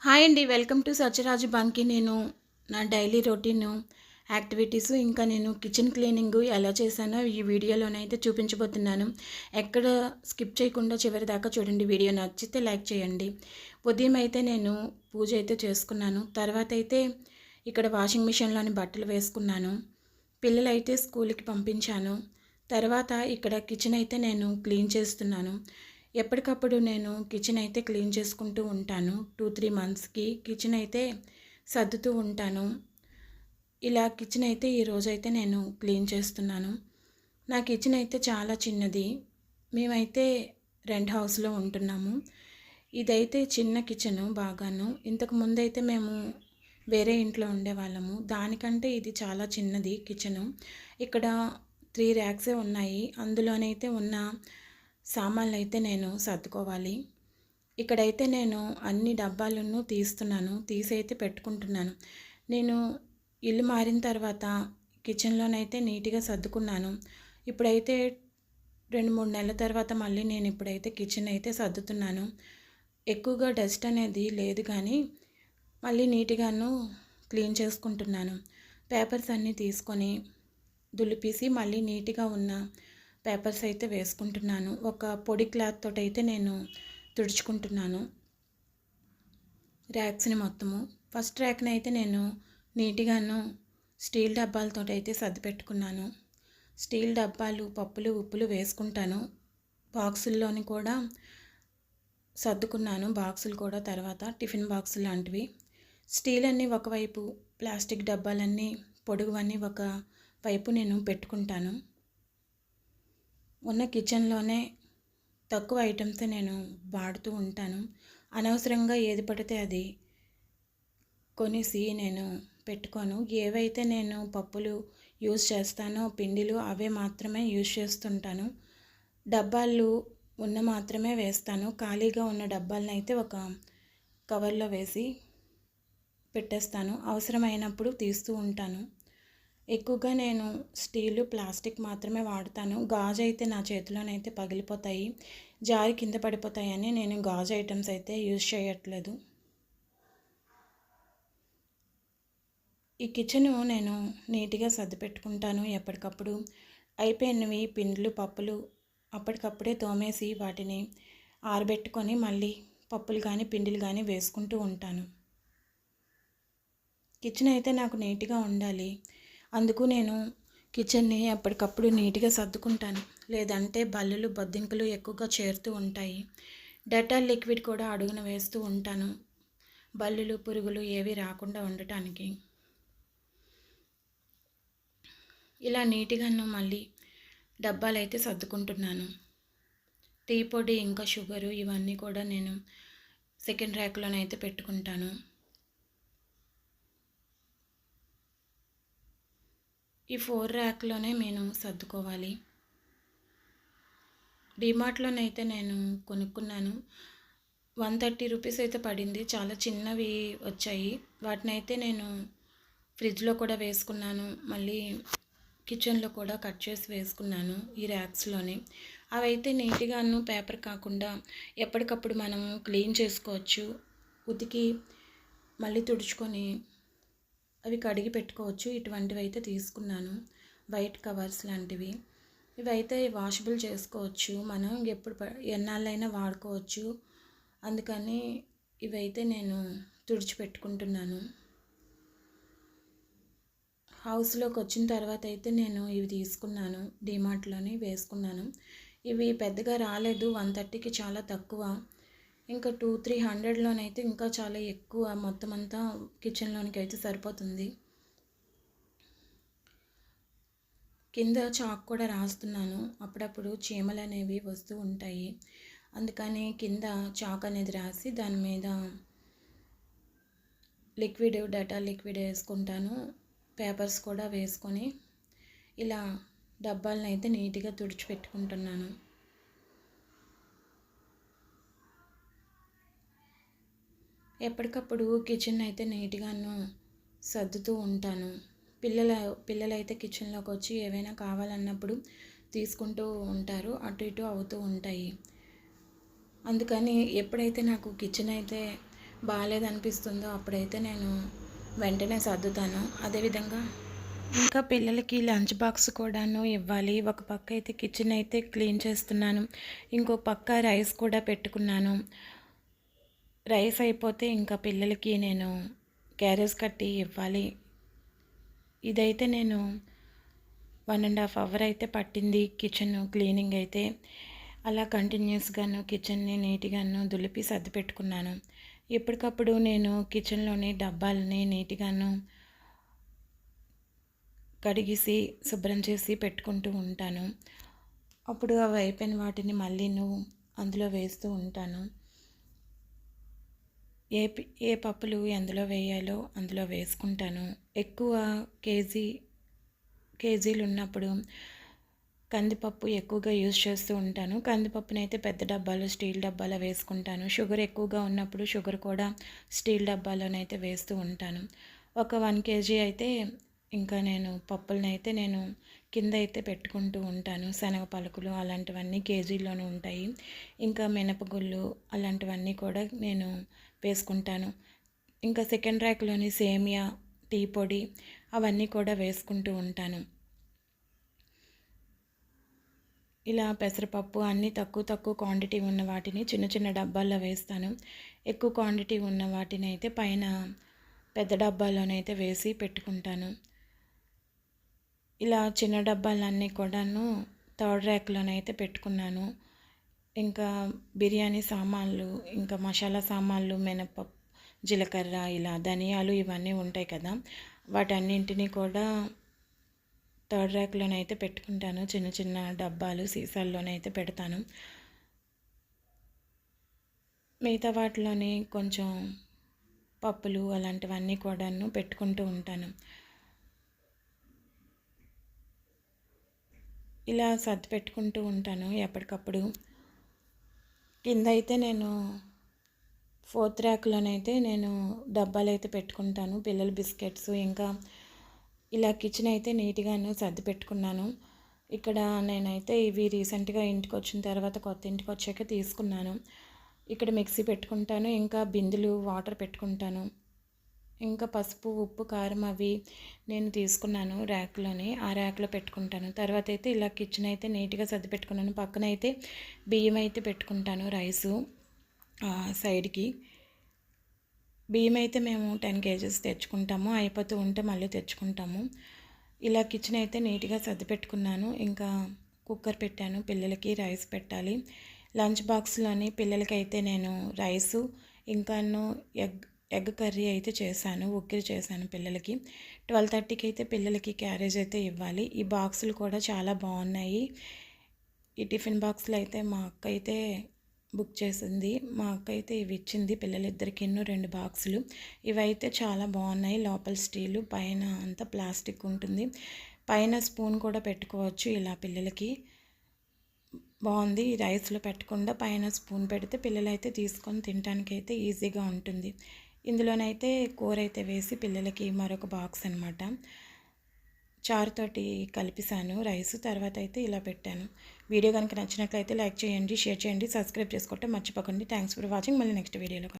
Hi అండి. Welcome to Satyaraju Banki. నేను నా డైలీ రొటీన్ యాక్టివిటీస్ ఇంకా నేను కిచెన్ క్లీనింగ్ ఎలా చేశానో ఈ వీడియోలోనైతే చూపించబోతున్నాను. ఎక్కడ స్కిప్ చేయకుండా చివరి దాకా చూడండి. వీడియో నచ్చితే లైక్ చేయండి. ఉదయం అయితే నేను పూజ అయితే చేసుకున్నాను. తర్వాత అయితే ఇక్కడ వాషింగ్ మిషన్లోని బట్టలు వేసుకున్నాను. పిల్లలైతే స్కూల్కి పంపించాను. తర్వాత ఇక్కడ కిచెన్ అయితే నేను క్లీన్ చేస్తున్నాను. ఎప్పటికప్పుడు నేను కిచెన్ అయితే క్లీన్ చేసుకుంటూ ఉంటాను. 2-3 మంత్స్కి కిచెన్ అయితే సర్దుతూ ఉంటాను. ఇలా కిచెన్ అయితే ఈరోజైతే నేను క్లీన్ చేస్తున్నాను. నా కిచెన్ అయితే చాలా చిన్నది. మేమైతే రెంట్ హౌస్లో ఉంటున్నాము. ఇదైతే చిన్న కిచెను బాగాను. ఇంతకు ముందైతే మేము వేరే ఇంట్లో ఉండేవాళ్ళము. దానికంటే ఇది చాలా చిన్నది కిచెను. ఇక్కడ 3 ర్యాక్సే ఉన్నాయి. అందులోనైతే ఉన్న సామాన్లు అయితే నేను సర్దుకోవాలి. ఇక్కడైతే నేను అన్ని డబ్బాలను తీస్తున్నాను. తీసి అయితే పెట్టుకుంటున్నాను. నేను ఇల్లు మారిన తర్వాత కిచెన్లోనైతే నీట్గా సర్దుకున్నాను. ఇప్పుడైతే 2-3 నెలల తర్వాత మళ్ళీ నేను ఇప్పుడైతే కిచెన్ అయితే సర్దుతున్నాను. ఎక్కువగా డస్ట్ అనేది లేదు కానీ మళ్ళీ నీట్గాను క్లీన్ చేసుకుంటున్నాను. పేపర్స్ అన్నీ తీసుకొని దులిపేసి మళ్ళీ నీట్గా ఉన్న పేపర్స్ అయితే వేసుకుంటున్నాను. ఒక పొడి క్లాత్ తోటి అయితే నేను తుడుచుకుంటున్నాను ర్యాక్స్ని మొత్తము. ఫస్ట్ ర్యాక్ని అయితే నేను నీట్గాను స్టీల్ డబ్బాలతో అయితే సర్ది పెట్టుకున్నాను. స్టీల్ డబ్బాలు పప్పులు ఉప్పులు వేసుకుంటాను. బాక్సుల్లోని కూడా సర్దుకున్నాను. బాక్సులు కూడా తర్వాత టిఫిన్ బాక్సులు లాంటివి. స్టీల్ అన్నీ ఒకవైపు, ప్లాస్టిక్ డబ్బాలన్నీ పొడుగువన్నీ ఒక వైపు నేను పెట్టుకుంటాను. ఉన్న కిచెన్లోనే తక్కువ ఐటమ్స్ నేను వాడుతూ ఉంటాను. అనవసరంగా ఏది పడితే అది కొనేసి నేను పెట్టుకోను. ఏవైతే నేను పప్పులు యూజ్ చేస్తానో పిండిలు అవే మాత్రమే యూజ్ చేస్తుంటాను. డబ్బాలు ఉన్న మాత్రమే వేస్తాను. ఖాళీగా ఉన్న డబ్బాలను అయితే ఒక కవర్లో వేసి పెట్టేస్తాను. అవసరమైనప్పుడు తీస్తూ ఉంటాను. ఎక్కువగా నేను స్టీలు ప్లాస్టిక్ మాత్రమే వాడతాను. గాజు అయితే నా చేతిలోనైతే పగిలిపోతాయి, జారి కింద పడిపోతాయని నేను గాజు ఐటమ్స్ అయితే యూజ్ చేయట్లేదు. ఈ కిచెను నేను నీట్గా సర్ది పెట్టుకుంటాను. ఎప్పటికప్పుడు అయిపోయినవి పిండిలు పప్పులు అప్పటికప్పుడే తోమేసి వాటిని ఆరబెట్టుకొని మళ్ళీ పప్పులు కానీ పిండిలు కానీ వేసుకుంటూ ఉంటాను. కిచెన్ అయితే నాకు నీట్గా ఉండాలి. అందుకు నేను కిచెన్ని ఎప్పటికప్పుడు నీట్గా సర్దుకుంటాను. లేదంటే బల్లులు బొద్దింకలు ఎక్కువగా చేరుతూ ఉంటాయి. డెటాల్ లిక్విడ్ కూడా అడుగున వేస్తూ ఉంటాను, బల్లులు పురుగులు ఏవి రాకుండా ఉండటానికి. ఇలా నీట్గాను మళ్ళీ డబ్బాలు అయితే సర్దుకుంటున్నాను. టీ పొడి ఇంకా షుగరు ఇవన్నీ కూడా నేను సెకండ్ ర్యాక్లోనైతే పెట్టుకుంటాను. ఈ 4 ర్యాక్లోనే నేను సర్దుకోవాలి. డిమార్ట్లోనైతే నేను కొనుక్కున్నాను. 130 రూపీస్ అయితే పడింది. చాలా చిన్నవి వచ్చాయి. వాటినైతే నేను ఫ్రిడ్జ్లో కూడా వేసుకున్నాను. మళ్ళీ కిచెన్లో కూడా కట్ చేసి వేసుకున్నాను ఈ ర్యాక్స్లోనే. అవైతే నీట్గాను పేపర్ కాకుండా ఎప్పటికప్పుడు మనం క్లీన్ చేసుకోవచ్చు. ఉతికి మళ్ళీ తుడుచుకొని అవి కడిగి పెట్టుకోవచ్చు. ఇటువంటివి అయితే తీసుకున్నాను, వైట్ కవర్స్ లాంటివి. ఇవైతే వాషబుల్ చేసుకోవచ్చు, మనం ఎన్నాళ్ళైనా వాడుకోవచ్చు. అందుకని ఇవైతే నేను తుడిచిపెట్టుకుంటున్నాను. హౌస్లోకి వచ్చిన తర్వాత అయితే నేను ఇవి తీసుకున్నాను, డిమార్ట్లోని వేసుకున్నాను. ఇవి పెద్దగా రాలేదు, 130కి చాలా తక్కువ. ఇంకా 200-300లోనైతే ఇంకా చాలా ఎక్కువ. మొత్తం అంతా కిచెన్లోనికి అయితే సరిపోతుంది. కింద చాక్ కూడా రాస్తున్నాను. అప్పుడప్పుడు చీమలు అనేవి వస్తూ ఉంటాయి. అందుకని కింద చాక్ అనేది రాసి దాని మీద లిక్విడ్, డెటాల్ లిక్విడ్ వేసుకుంటాను. పేపర్స్ కూడా వేసుకొని ఇలా డబ్బాలను అయితే నీట్గా తుడిచిపెట్టుకుంటున్నాను. ఎప్పటికప్పుడు కిచెన్ అయితే నీట్గాను సర్దుతూ ఉంటాను. పిల్లలైతే కిచెన్లోకి వచ్చి ఏవైనా కావాలన్నప్పుడు తీసుకుంటూ ఉంటారు, అటు ఇటు అవుతూ ఉంటాయి. అందుకని ఎప్పుడైతే నాకు కిచెన్ అయితే బాగాలేదనిపిస్తుందో అప్పుడైతే నేను వెంటనే సర్దుతాను. అదేవిధంగా ఇంకా పిల్లలకి లంచ్ బాక్స్ కూడాను ఇవ్వాలి. ఒక పక్క అయితే కిచెన్ అయితే క్లీన్ చేస్తున్నాను. ఇంకో పక్క రైస్ కూడా పెట్టుకున్నాను. రైస్ అయిపోతే ఇంకా పిల్లలకి నేను క్యారేజ్ కట్టి ఇవ్వాలి. ఇదైతే నేను 1.5 అవర్ అయితే పట్టింది కిచెన్ క్లీనింగ్ అయితే. అలా కంటిన్యూస్గాను కిచెన్ని నీట్గాను దులిపి సర్ది పెట్టుకున్నాను. ఎప్పటికప్పుడు నేను కిచెన్లోని డబ్బాలని నీట్గాను కడిగేసి శుభ్రం చేసి పెట్టుకుంటూ ఉంటాను. అప్పుడు అవి అయిపోయిన వాటిని మళ్ళీ అందులో వేస్తూ ఉంటాను. ఏ పప్పులు ఎందులో వేయాలో అందులో వేసుకుంటాను. ఎక్కువ కేజీలు ఉన్నప్పుడు కందిపప్పు ఎక్కువగా యూజ్ చేస్తూ ఉంటాను. కందిపప్పునైతే పెద్ద డబ్బాలో స్టీల్ డబ్బాలో వేసుకుంటాను. షుగర్ ఎక్కువగా ఉన్నప్పుడు షుగర్ కూడా స్టీల్ డబ్బాలోనైతే వేస్తూ ఉంటాను. ఒక 1 కేజీ అయితే ఇంకా నేను పప్పులనైతే నేను కింద అయితే పెట్టుకుంటూ ఉంటాను. శనగ పలుకులు అలాంటివన్నీ కేజీల్లోనే ఉంటాయి. ఇంకా మినపగుళ్ళు అలాంటివన్నీ కూడా నేను వేసుకుంటాను. ఇంకా సెకండ్ ర్యాక్లోని సేమియా, టీ పొడి అవన్నీ కూడా వేసుకుంటూ ఉంటాను. ఇలా పెసరపప్పు అన్నీ తక్కువ క్వాంటిటీ ఉన్న వాటిని చిన్న చిన్న డబ్బాల్లో వేస్తాను. ఎక్కువ క్వాంటిటీ ఉన్న వాటిని అయితే పైన పెద్ద డబ్బాలోనైతే వేసి పెట్టుకుంటాను. ఇలా చిన్న డబ్బాలన్నీ కూడాను థర్డ్ ర్యాక్లోనైతే పెట్టుకున్నాను. ఇంకా బిర్యానీ సామాన్లు, ఇంకా మసాలా సామాన్లు, మినపప్పు, జీలకర్ర, ఇలా ధనియాలు ఇవన్నీ ఉంటాయి కదా, వాటన్నింటినీ కూడా థర్డ్ ర్యాక్లోనైతే పెట్టుకుంటాను. చిన్న చిన్న డబ్బాలు సీసాల్లోనైతే పెడతాను. మిగతా వాటిలోని కొంచెం పప్పులు అలాంటివన్నీ కూడాను పెట్టుకుంటూ ఉంటాను. ఇలా సర్ది పెట్టుకుంటూ ఉంటాను ఎప్పటికప్పుడు. కింద అయితే నేను ఫోర్త్ ర్యాక్లోనైతే నేను డబ్బాలు అయితే పెట్టుకుంటాను. పిల్లల బిస్కెట్స్, ఇంకా ఇలా కిచెన్ అయితే నీట్గాను సర్ది పెట్టుకున్నాను. ఇక్కడ నేనైతే ఇవి రీసెంట్గా ఇంటికి వచ్చిన తర్వాత కొత్త ఇంటికి వచ్చాక తీసుకున్నాను. ఇక్కడ మిక్సీ పెట్టుకుంటాను, ఇంకా బిందులు వాటర్ పెట్టుకుంటాను, ఇంకా పసుపు, ఉప్పు, కారం అవి నేను తీసుకున్నాను ర్యాక్లోని, ఆ ర్యాక్లో పెట్టుకుంటాను. తర్వాత అయితే ఇలా కిచెన్ అయితే నీట్గా సర్ది పెట్టుకున్నాను. పక్కన అయితే బియ్యం అయితే పెట్టుకుంటాను, రైసు సైడ్కి. బియ్యం అయితే మేము 10 కేజెస్ తెచ్చుకుంటాము, అయిపోతూ ఉంటే మళ్ళీ తెచ్చుకుంటాము. ఇలా కిచెన్ అయితే నీట్గా సర్ది పెట్టుకున్నాను. ఇంకా కుక్కర్ పెట్టాను, పిల్లలకి రైస్ పెట్టాలి. లంచ్ బాక్స్లోని పిల్లలకైతే నేను రైసు ఇంకాను ఎగ్ కర్రీ అయితే చేశాను, ఉక్కిరి చేశాను పిల్లలకి. 12:30కి అయితే పిల్లలకి క్యారేజ్ అయితే ఇవ్వాలి. ఈ బాక్సులు కూడా చాలా బాగున్నాయి. ఈ టిఫిన్ బాక్సులు అయితే మా అక్క అయితే బుక్ చేసింది. మా అక్క అయితే ఇవి ఇచ్చింది పిల్లలిద్దరికి 2 బాక్సులు. ఇవైతే చాలా బాగున్నాయి. లోపల స్టీలు, పైన అంతా ప్లాస్టిక్ ఉంటుంది. పైన స్పూన్ కూడా పెట్టుకోవచ్చు. ఇలా పిల్లలకి బాగుంది. రైస్లో పెట్టకుండా పైన స్పూన్ పెడితే పిల్లలైతే తీసుకొని తినడానికి అయితే ఈజీగా ఉంటుంది. ఇందులోనైతే కూర అయితే వేసి పిల్లలకి మరొక బాక్స్ అనమాట చారుతోటి కలిపిసాను రైస్. తర్వాత అయితే ఇలా పెట్టాను. వీడియో కనుక నచ్చినట్లయితే లైక్ చేయండి, షేర్ చేయండి, సబ్స్క్రైబ్ చేసుకోవటం మర్చిపోకండి. Thanks for watching. మళ్ళీ నెక్స్ట్ వీడియోలో